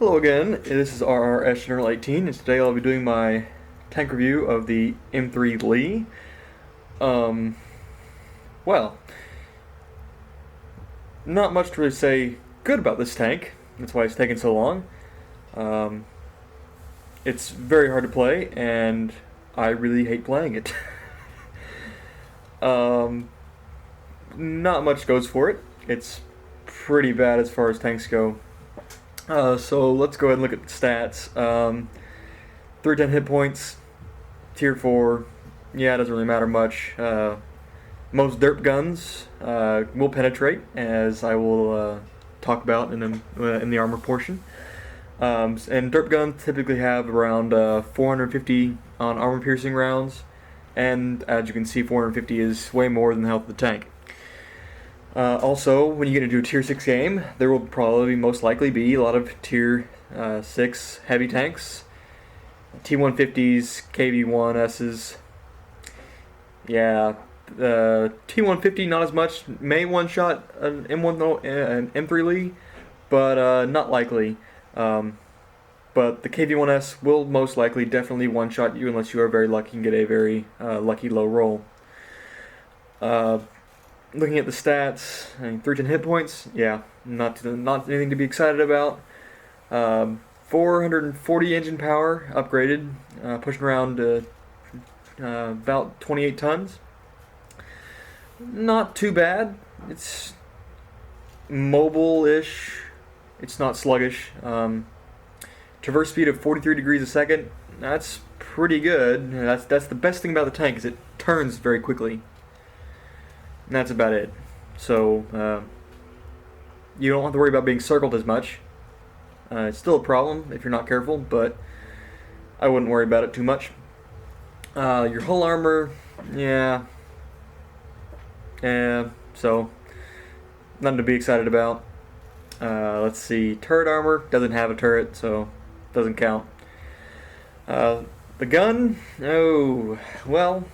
Hello again, this is RRS General 18, and today I'll be doing my tank review of the M3 Lee. Well, not much to really say good about this tank, that's why it's taken so long. It's very hard to play, and I really hate playing it. Not much goes for it. It's pretty bad as far as tanks go. So let's go ahead and look at the stats. 310 hit points, tier 4. Yeah, it doesn't really matter much. Most derp guns will penetrate, as I will talk about in the armor portion. And derp guns typically have around 450 on armor piercing rounds, and as you can see, 450 is way more than the health of the tank. Also, when you get into a tier 6 game, there will probably most likely be a lot of tier 6 heavy tanks. T150s, KV1Ss. Yeah, T150 not as much. May one-shot an M3 Lee, but not likely. But the KV1S will most likely definitely one-shot you unless you are very lucky and get a very lucky low roll. Looking at the stats, 310 hit points, yeah, not anything to be excited about. 440 engine power upgraded, pushing around about 28 tons. Not too bad. It's mobile-ish. It's not sluggish. Traverse speed of 43 degrees a second. That's pretty good. That's the best thing about the tank is it turns very quickly. And that's about it. So you don't have to worry about being circled as much. It's still a problem if you're not careful, but I wouldn't worry about it too much. Your hull armor, yeah, so nothing to be excited about. Let's see, turret armor doesn't have a turret, so doesn't count. The gun, oh well.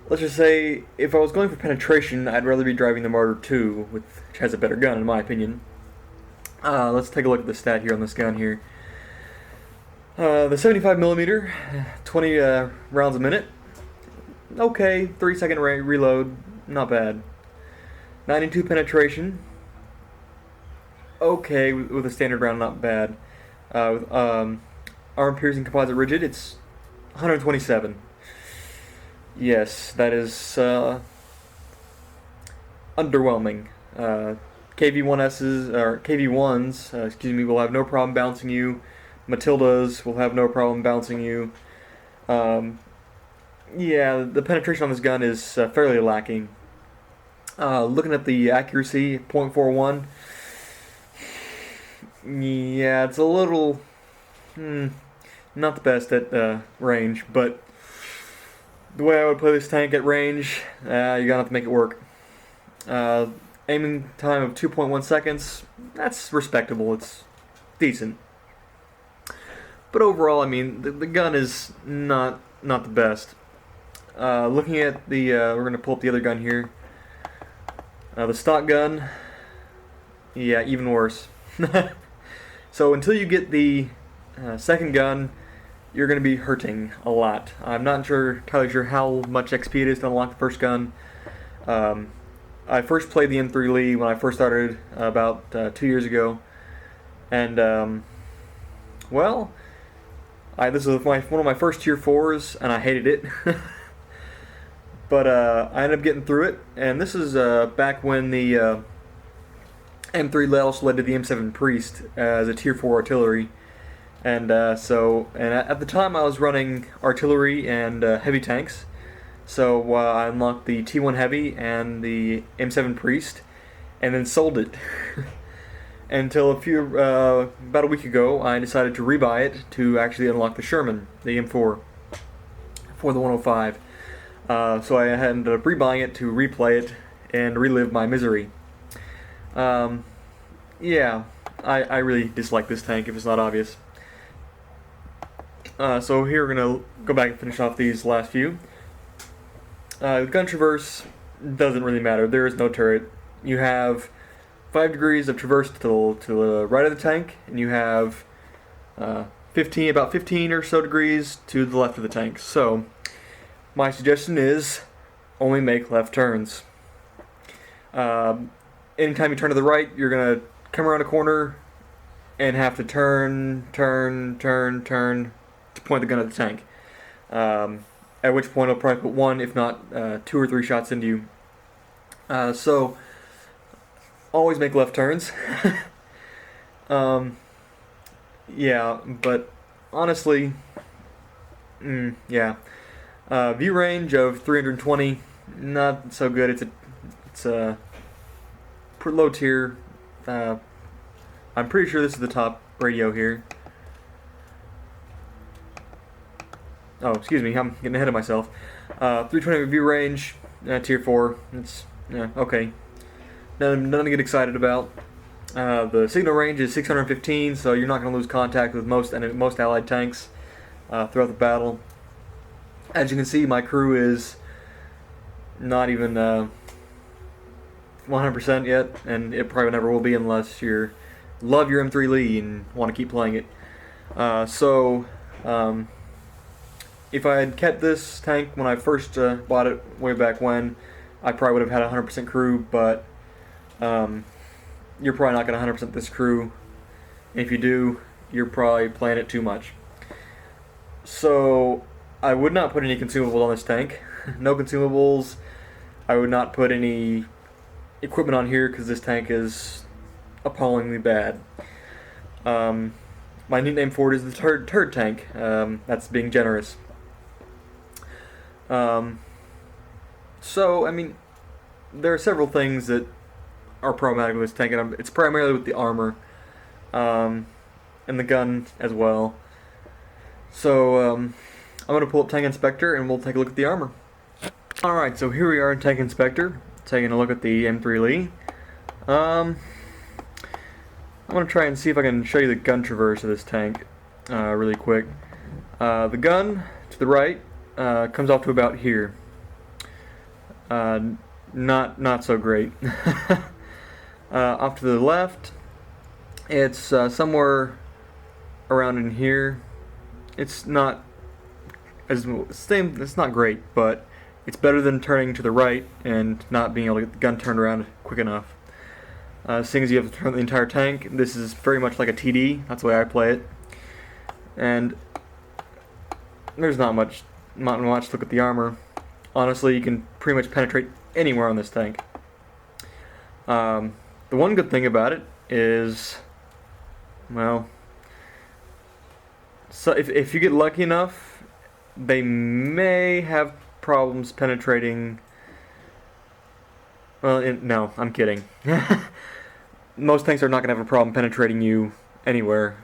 Let's just say, if I was going for penetration, I'd rather be driving the Marder II, which has a better gun, in my opinion. Let's take a look at the stat here on this gun here. The 75mm, 20 rounds a minute. Okay, 3-second reload, not bad. 92 penetration. Okay, with a standard round, not bad. With armor-piercing composite rigid, it's 127. Yes, that is underwhelming. KV1Ss or KV1s, excuse me, will have no problem bouncing you. Matildas will have no problem bouncing you. Yeah, the penetration on this gun is fairly lacking. Looking at the accuracy, 0.41. Yeah, it's a little not the best at range, but the way I would play this tank at range, you're gonna have to make it work. Aiming time of 2.1 seconds, that's respectable, it's decent. But overall, I mean, the gun is not the best. Looking at the, we're gonna pull up the other gun here. The stock gun, yeah, even worse. So until you get the second gun, you're going to be hurting a lot. I'm not entirely sure how much XP it is to unlock the first gun. I first played the M3 Lee when I first started about 2 years ago. And, well, this was one of my first tier 4s, and I hated it. But I ended up getting through it, and this is back when the M3 also led to the M7 Priest as a tier 4 artillery. And at the time I was running artillery and heavy tanks, so I unlocked the T1 Heavy and the M7 Priest, and then sold it. Until about a week ago, I decided to rebuy it to actually unlock the Sherman, the M4, for the 105. So I ended up rebuying it to replay it and relive my misery. Yeah, I really dislike this tank, if it's not obvious. So here we're going to go back and finish off these last few. Gun traverse doesn't really matter. There is no turret. You have 5 degrees of traverse to the right of the tank, and you have about 15 or so degrees to the left of the tank. So my suggestion is only make left turns. Anytime you turn to the right, you're gonna come around a corner and have to turn to point the gun at the tank. At which point it'll probably put 1, if not 2 or 3 shots into you. So always make left turns. Yeah, but honestly, yeah. View range of 320, not so good. It's a pretty low tier. I'm pretty sure this is the top radio here. Oh, excuse me, I'm getting ahead of myself. 320 view range, tier 4. It's okay. Nothing to get excited about. The signal range is 615, so you're not going to lose contact with most allied tanks throughout the battle. As you can see, my crew is not even 100% yet, and it probably never will be unless you love your M3 Lee and want to keep playing it. If I had kept this tank when I first bought it way back when, I probably would have had 100% crew, but you're probably not going to 100% this crew. If you do, you're probably playing it too much. So I would not put any consumables on this tank. No consumables. I would not put any equipment on here because this tank is appallingly bad. My nickname for it is the turd tank. That's being generous. So, I mean, there are several things that are problematic with this tank, and it's primarily with the armor, and the gun as well. So, I'm going to pull up Tank Inspector, and we'll take a look at the armor. Alright, so here we are in Tank Inspector, taking a look at the M3 Lee. I'm going to try and see if I can show you the gun traverse of this tank really quick. The gun to the right comes off to about here. Not so great. Off to the left, it's somewhere around in here. It's not it's not great, but it's better than turning to the right and not being able to get the gun turned around quick enough. Seeing as you have to turn the entire tank, this is very much like a TD. That's the way I play it. And there's not much to look at the armor. Honestly, you can pretty much penetrate anywhere on this tank. The one good thing about it is, well, so if you get lucky enough, they may have problems penetrating. Well, no, I'm kidding. Most tanks are not going to have a problem penetrating you anywhere.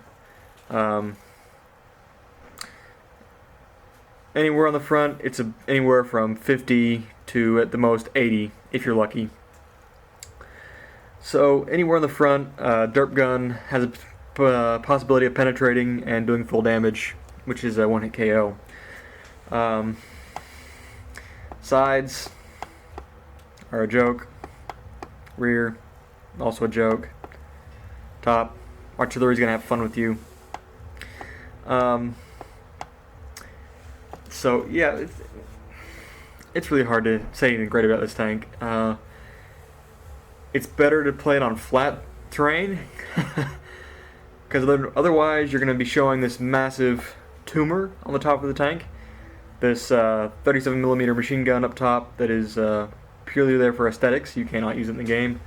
Anywhere on the front, it's anywhere from 50 to at the most 80 if you're lucky. So anywhere on the front, derp gun has a possibility of penetrating and doing full damage, which is a one-hit KO. Sides are a joke. Rear, also a joke. Top, artillery's gonna have fun with you. So yeah, it's really hard to say anything great about this tank. It's better to play it on flat terrain, because otherwise you're going to be showing this massive tumor on the top of the tank. This 37mm machine gun up top that is purely there for aesthetics. You cannot use it in the game.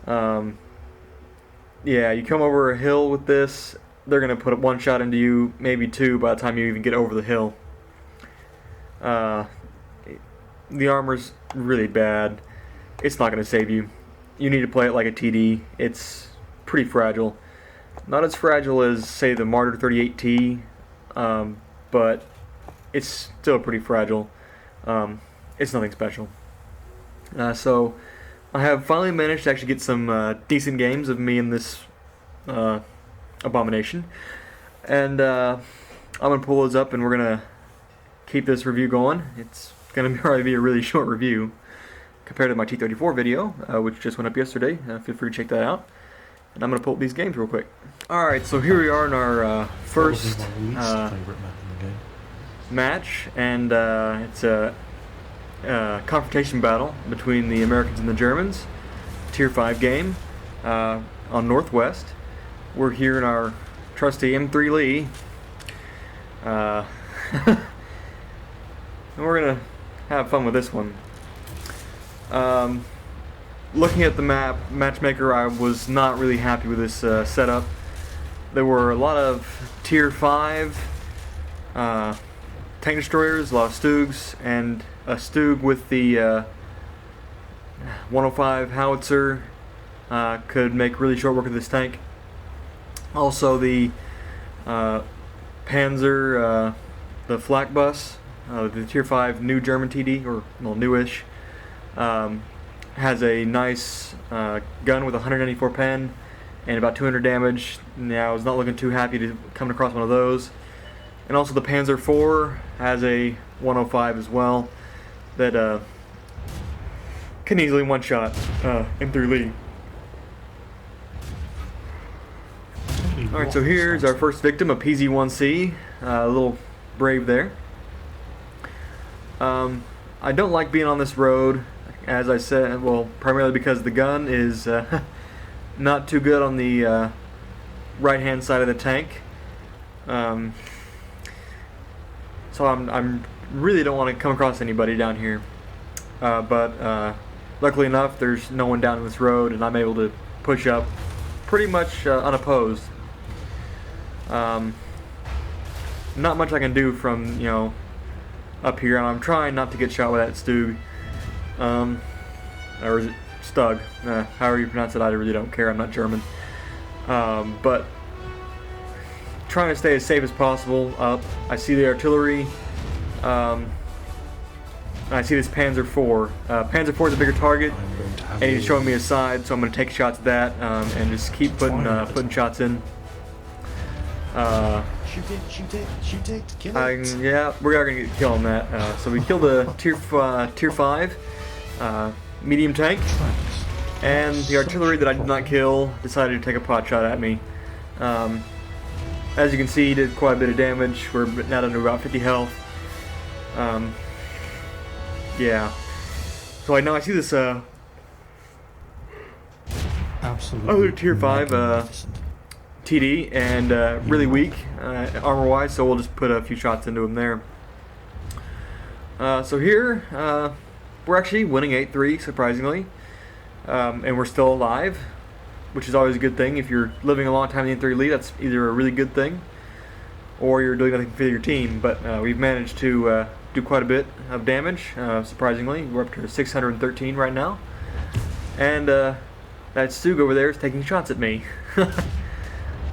Yeah, you come over a hill with this, they're going to put one shot into you, maybe 2 by the time you even get over the hill. The armor's really bad. It's not going to save you. You need to play it like a TD. It's pretty fragile. Not as fragile as, say, the Martyr 38T, but it's still pretty fragile. It's nothing special. So I have finally managed to actually get some decent games of me in this abomination. And I'm going to pull those up and we're going to keep this review going. It's going to probably be a really short review. compared to my T-34 video, which just went up yesterday. Feel free to check that out. And I'm going to pull up these games real quick. Alright, so here we are in our first match, and it's a confrontation battle between the Americans and the Germans. Tier 5 game on Northwest. We're here in our trusty M3 Lee. And we're going to have fun with this one. Looking at the map, Matchmaker, I was not really happy with this setup. There were a lot of Tier 5 tank destroyers, a lot of Stugs, and a Stug with the 105 howitzer could make really short work of this tank. Also the Panzer, the flak bus, the Tier 5 new German TD, or well, newish, has a nice gun with 194 pen and about 200 damage. Now I was not looking too happy to come across one of those. And also the Panzer IV has a 105 as well that can easily one-shot M3 Lee. Alright, so here's our first victim, a PZ-1C, a little brave there. I don't like being on this road, as I said, well, primarily because the gun is not too good on the right-hand side of the tank. So I'm really don't want to come across anybody down here. But luckily enough, there's no one down this road, and I'm able to push up pretty much unopposed. Not much I can do from, you know, up here, and I'm trying not to get shot with that Stug. Or is it Stug? However you pronounce it, I really don't care. I'm not German. But trying to stay as safe as possible up. I see the artillery. I see this Panzer IV. Panzer IV is a bigger target, and he's showing me his side, so I'm going to take shots at that and just keep putting shots in. Shoot it, kill it. Yeah, we are going to get a kill on that. So we killed a Tier 5 medium tank, and the artillery that I did not kill decided to take a pot shot at me. As you can see, he did quite a bit of damage. We're now down to about 50 health. Yeah. So I know I see this other Tier 5 TD, and really weak armor-wise, so we'll just put a few shots into him there. So here, we're actually winning 8-3, surprisingly, and we're still alive, which is always a good thing. If you're living a long time in the M3 Elite, that's either a really good thing, or you're doing nothing for your team. But we've managed to do quite a bit of damage, surprisingly. We're up to 613 right now, and that Stug over there is taking shots at me.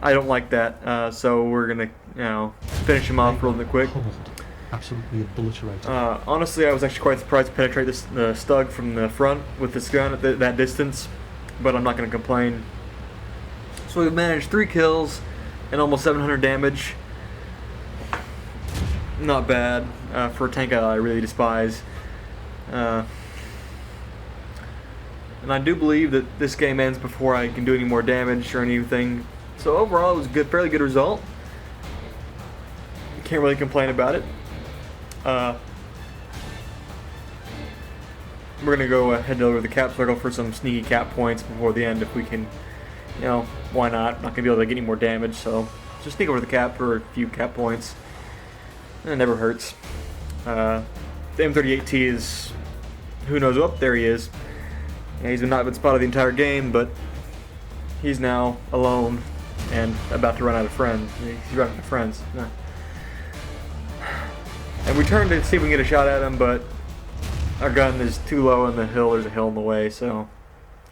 I don't like that, so we're gonna, you know, finish him off real quick. Absolutely obliterated. Honestly, I was actually quite surprised to penetrate this Stug from the front with this gun at that distance, but I'm not gonna complain. So we've managed 3 kills and almost 700 damage. Not bad for a tank I really despise. And I do believe that this game ends before I can do any more damage or anything. So overall, it was a fairly good result. Can't really complain about it. We're gonna go head over the cap circle for some sneaky cap points before the end if we can. You know, why not? Not gonna be able to get any more damage, so just sneak over the cap for a few cap points. It never hurts. The M38T is, who knows, up there he is. Yeah, he's not been spotted the entire game, but he's now alone and about to run out of friends. He's running out of friends. No. And we turned to see if we can get a shot at him, but our gun is too low in the hill. There's a hill in the way, so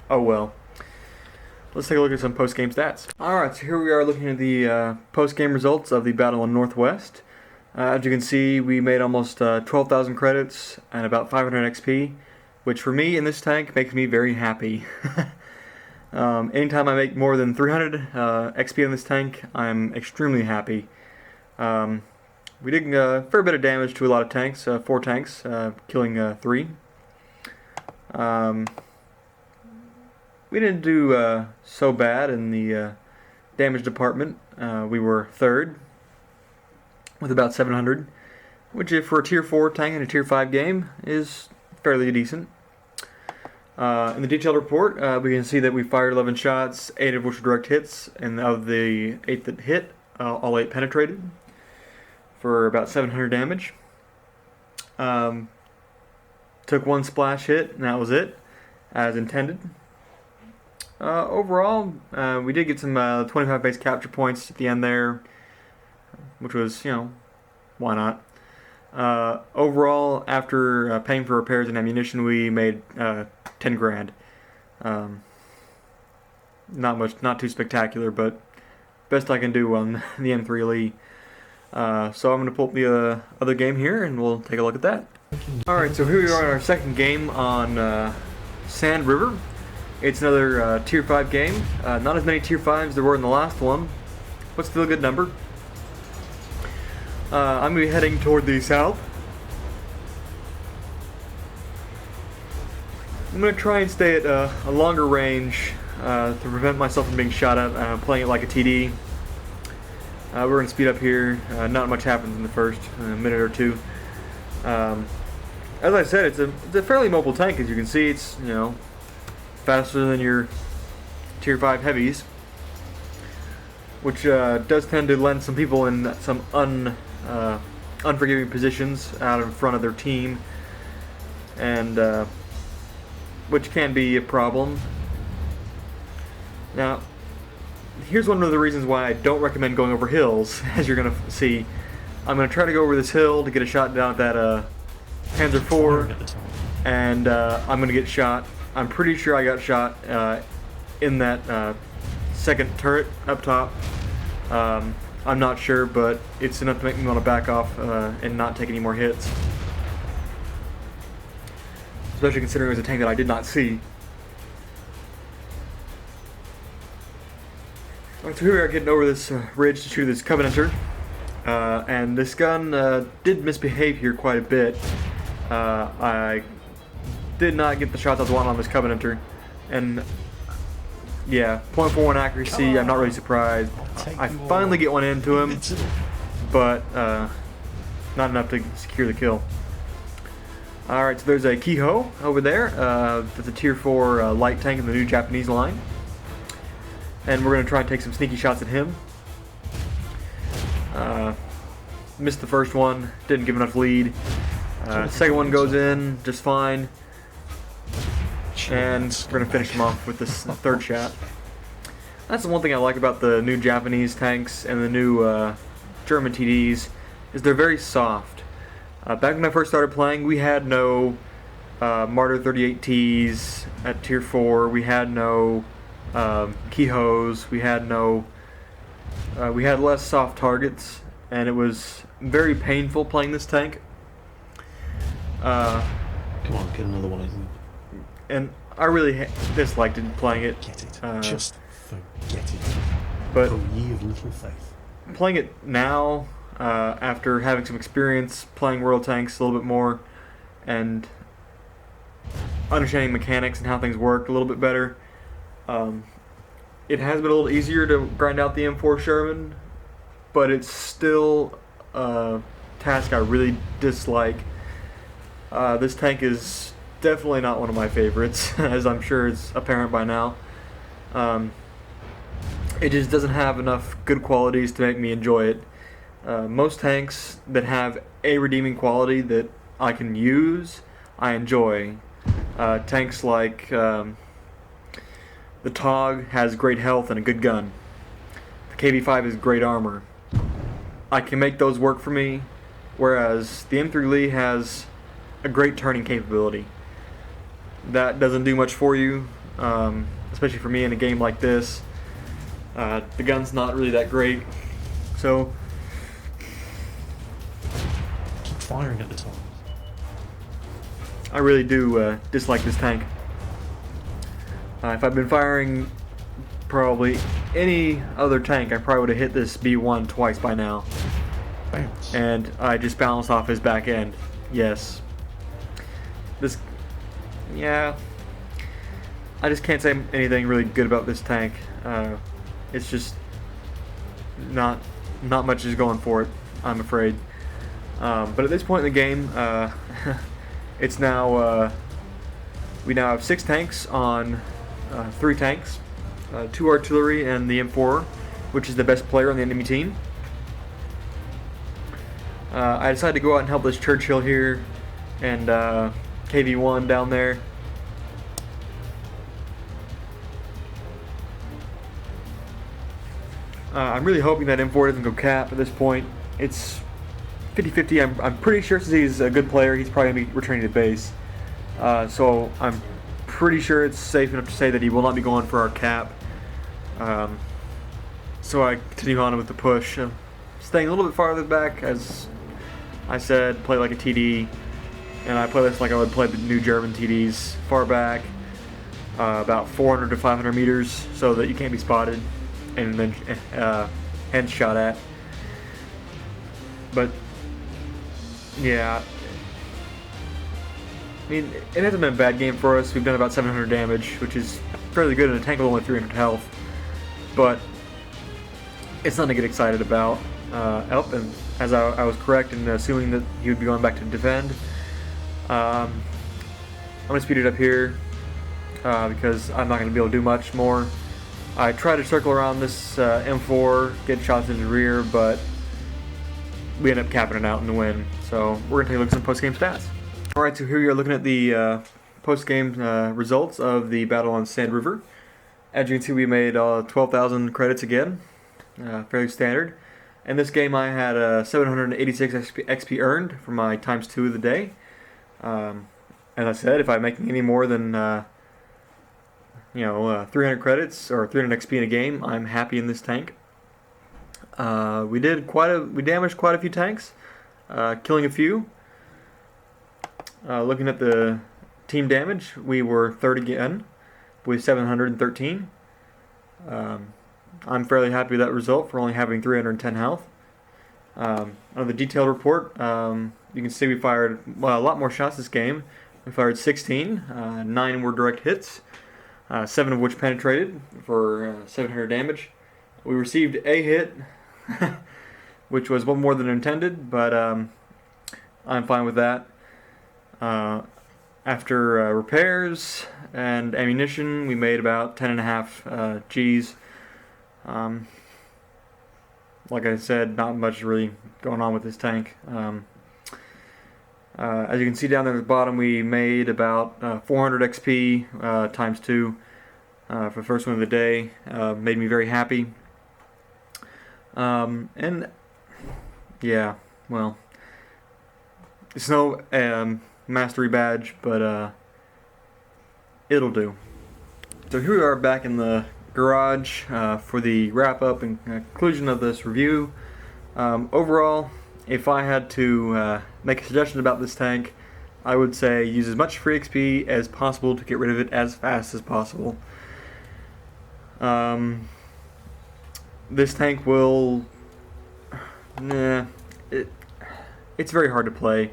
oh well. Let's take a look at some post-game stats. Alright, so here we are looking at the post-game results of the battle in Northwest. As you can see, we made almost 12,000 credits and about 500 XP, which for me in this tank makes me very happy. Anytime I make more than 300 XP in this tank, I'm extremely happy. We did a fair bit of damage to a lot of tanks, 4 tanks, killing 3. We didn't do so bad in the damage department. We were third with about 700, which if for a tier 4 tank in a tier 5 game is fairly decent. In the detailed report, we can see that we fired 11 shots, 8 of which were direct hits, and of the 8 that hit, all 8 penetrated for about 700 damage. Took 1 splash hit, and that was it, as intended. Overall, we did get some 25 base capture points at the end there, which was, why not? Overall, after paying for repairs and ammunition, we made 10 grand. Not much, not too spectacular, but best I can do on the M3 Lee. So I'm going to pull up the other game here, and we'll take a look at that. Alright, so here we are in our second game on Sand River. It's another tier 5 game. Not as many tier 5s there were in the last one, but still a good number. I'm going to be heading toward the south. I'm going to try and stay at a longer range to prevent myself from being shot at, playing it like a TD. We're going to speed up here. Not much happens in the first minute or two. As I said, it's a fairly mobile tank. As you can see, it's faster than your tier 5 heavies, which does tend to lend some people in some unforgiving positions out in front of their team, and which can be a problem. Now, here's one of the reasons why I don't recommend going over hills. As you're going to see, I'm going to try to go over this hill to get a shot down at that Panzer IV, and I'm going to get shot. I'm pretty sure I got shot in that second turret up top. I'm not sure, but it's enough to make me want to back off and not take any more hits. Especially considering it was a tank that I did not see. Alright, so here we are getting over this ridge to shoot this Covenanter. And this gun did misbehave here quite a bit. I did not get the shots I was wanting on this Covenanter, and yeah, 0.41 accuracy. I'm not really surprised. I finally get one into him, but not enough to secure the kill. Alright, so there's a Kiho over there. That's a tier 4 light tank in the new Japanese line, and we're going to try and take some sneaky shots at him. Missed the first one, didn't give enough lead. Second one goes in just fine. And we're going to finish him off with this third shot. That's the one thing I like about the new Japanese tanks and the new German TDs, is they're very soft. Back when I first started playing, we had no Marder 38Ts at tier 4, we had no Kihos, we had less soft targets, and it was very painful playing this tank. Come on, get another one in. And I really disliked playing it. Get it. Just forget it. But oh, ye of little faith. Playing it now, after having some experience playing World Tanks a little bit more, and understanding mechanics and how things work a little bit better, it has been a little easier to grind out the M4 Sherman, but it's still a task I really dislike. This tank is definitely not one of my favorites, as I'm sure it's apparent by now. It just doesn't have enough good qualities to make me enjoy it. Most tanks that have a redeeming quality that I can use, I enjoy. Tanks like the TOG has great health and a good gun. The KV-5 is great armor. I can make those work for me, whereas the M3 Lee has a great turning capability. That doesn't do much for you, especially for me in a game like this. The gun's not really that great, so keep firing at the top. I really do dislike this tank. If I'd been firing probably any other tank, I probably would have hit this B1 twice by now. Bounce. And I just bounced off his back end. Yes. yeah, I just can't say anything really good about this tank. It's just not much is going for it, I'm afraid. But at this point in the game, it's now we now have 6 tanks on 3 tanks, 2 artillery and the M4, which is the best player on the enemy team. I decided to go out and help this Churchill here and KV-1 down there. I'm really hoping that M4 doesn't go cap at this point. It's 50-50. I'm pretty sure since he's a good player, he's probably going to be returning to base. So I'm pretty sure it's safe enough to say that he will not be going for our cap. So I continue on with the push. Staying a little bit farther back, as I said, play like a TD. And I play this like I would play the new German TDs, far back, about 400 to 500 meters, so that you can't be spotted and then hence shot at. But yeah, I mean, it hasn't been a bad game for us. We've done about 700 damage, which is fairly good in a tank with only 300 health. But it's nothing to get excited about. And as I was correct in assuming that he would be going back to defend. I'm going to speed it up here because I'm not going to be able to do much more. I tried to circle around this M4, get shots in the rear, but we end up capping it out in the win. So we're going to take a look at some post-game stats. Alright, so here we are looking at the post-game results of the battle on Sand River. As you can see, we made 12,000 credits again, fairly standard. In this game I had 786 XP earned for my ×2 of the day. As I said, if I'm making any more than 300 credits or 300 XP in a game, I'm happy in this tank. We damaged quite a few tanks, killing a few. Looking at the team damage, we were third again with 713. I'm fairly happy with that result for only having 310 health. On the detailed report, you can see we fired a lot more shots this game. We fired 16, 9 were direct hits, 7 of which penetrated for 700 damage. We received a hit, which was one more than intended, but I'm fine with that. After repairs and ammunition, we made about 10.5 Gs. Like I said, not much really going on with this tank. As you can see down there at the bottom, we made about 400 XP ×2 for the first one of the day. Made me very happy. And yeah, well, it's no mastery badge, but it'll do. So here we are back in the garage for the wrap-up and conclusion of this review. Overall, if I had to make a suggestion about this tank, I would say use as much free XP as possible to get rid of it as fast as possible. This tank will... it's very hard to play.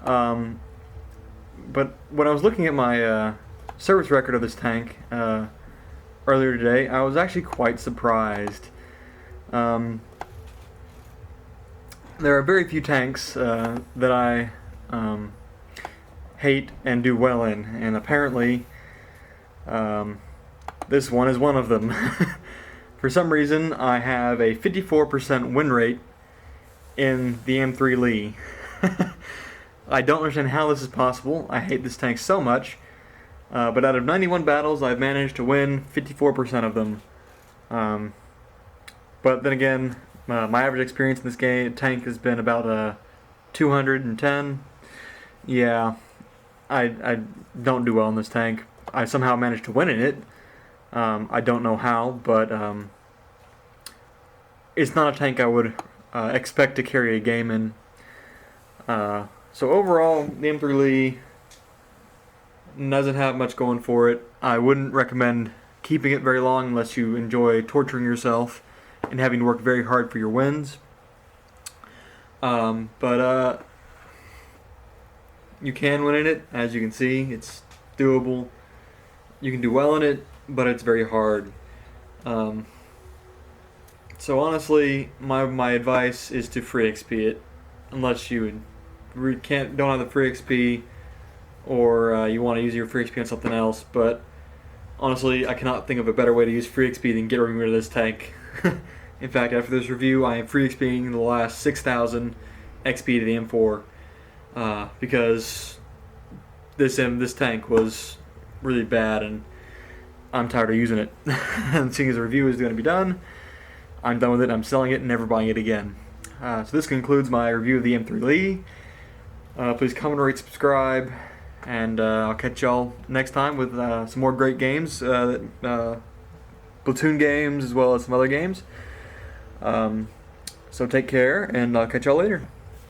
But when I was looking at my service record of this tank earlier today, I was actually quite surprised. There are very few tanks that I hate and do well in, and apparently this one is one of them. For some reason, I have a 54% win rate in the M3 Lee. I don't understand how this is possible. I hate this tank so much. But out of 91 battles, I've managed to win 54% of them. But then again, my average experience in this tank has been about 210. Yeah, I don't do well in this tank. I somehow managed to win in it. I don't know how, but it's not a tank I would expect to carry a game in. So overall, the M3 Lee doesn't have much going for it. I wouldn't recommend keeping it very long unless you enjoy torturing yourself and having to work very hard for your wins. But you can win in it, as you can see. It's doable. You can do well in it, but it's very hard. So honestly, my advice is to free XP it, unless you don't have the free XP, or you want to use your free XP on something else. But honestly, I cannot think of a better way to use free XP than getting rid of this tank. In fact, after this review, I am free XPing the last 6,000 XP to the M4 because this tank was really bad, and I'm tired of using it. And seeing as the review is going to be done, I'm done with it. I'm selling it and never buying it again. So this concludes my review of the M3 Lee. Please comment, rate, subscribe, and I'll catch y'all next time with some more great games, Platoon games as well as some other games. So take care, and I'll catch y'all later.